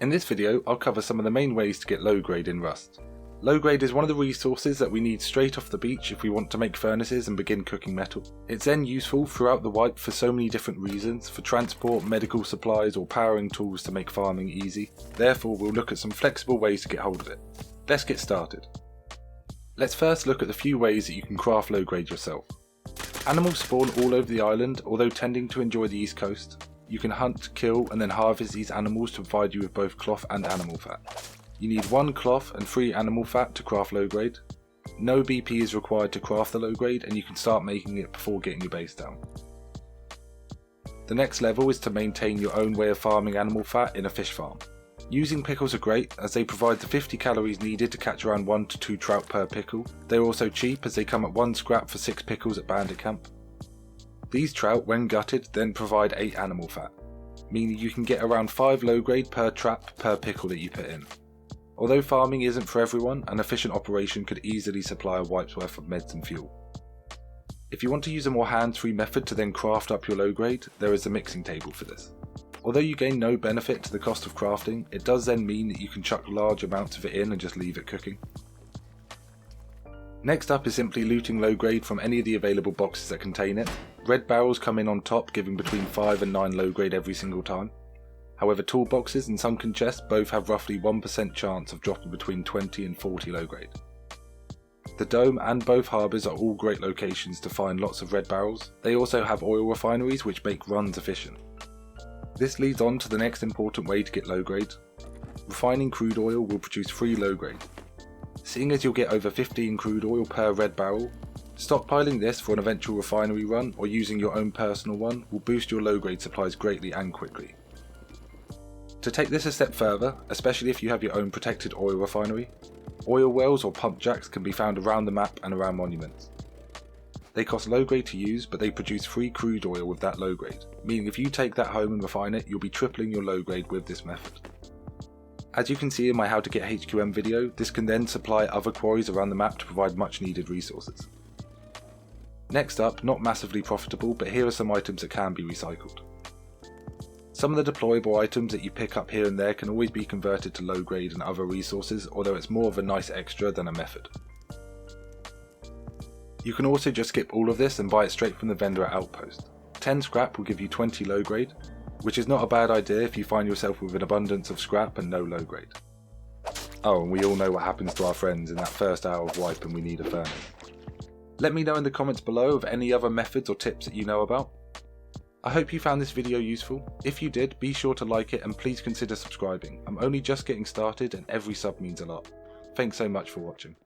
In this video, I'll cover some of the main ways to get low grade in Rust. Low grade is one of the resources that we need straight off the beach if we want to make furnaces and begin cooking metal. It's then useful throughout the wipe for so many different reasons, for transport, medical supplies or powering tools to make farming easy. Therefore, we'll look at some flexible ways to get hold of it. Let's get started. Let's first look at the few ways that you can craft low grade yourself. Animals spawn all over the island, although tending to enjoy the east coast. You can hunt, kill and then harvest these animals to provide you with both cloth and animal fat. You need 1 cloth and 3 animal fat to craft low grade. No BP is required to craft the low grade and you can start making it before getting your base down. The next level is to maintain your own way of farming animal fat in a fish farm. Using pickles are great as they provide the 50 calories needed to catch around 1 to 2 trout per pickle. They are also cheap as they come at 1 scrap for 6 pickles at Bandit Camp. These trout, when gutted, then provide 8 animal fat, meaning you can get around 5 low grade per trap per pickle that you put in. Although farming isn't for everyone, an efficient operation could easily supply a wipe's worth of meds and fuel. If you want to use a more hands-free method to then craft up your low grade, there is a mixing table for this. Although you gain no benefit to the cost of crafting, it does then mean that you can chuck large amounts of it in and just leave it cooking. Next up is simply looting low grade from any of the available boxes that contain it. Red barrels come in on top, giving between 5 and 9 low grade every single time. However, toolboxes and sunken chests both have roughly 1% chance of dropping between 20 and 40 low grade. The dome and both harbours are all great locations to find lots of red barrels. They also have oil refineries which make runs efficient. This leads on to the next important way to get low grade. Refining crude oil will produce free low grade. Seeing as you'll get over 15 crude oil per red barrel, stockpiling this for an eventual refinery run or using your own personal one will boost your low grade supplies greatly and quickly. To take this a step further, especially if you have your own protected oil refinery, oil wells or pump jacks can be found around the map and around monuments. They cost low grade to use, but they produce free crude oil with that low grade, meaning if you take that home and refine it, you'll be tripling your low grade with this method. As you can see in my How to Get HQM video, this can then supply other quarries around the map to provide much needed resources. Next up, not massively profitable, but here are some items that can be recycled. Some of the deployable items that you pick up here and there can always be converted to low grade and other resources, although it's more of a nice extra than a method. You can also just skip all of this and buy it straight from the vendor at Outpost. 10 scrap will give you 20 low grade, which is not a bad idea if you find yourself with an abundance of scrap and no low grade. Oh, and we all know what happens to our friends in that first hour of wipe and we need a furnace. Let me know in the comments below of any other methods or tips that you know about. I hope you found this video useful. If you did, be sure to like it and please consider subscribing. I'm only just getting started and every sub means a lot. Thanks so much for watching.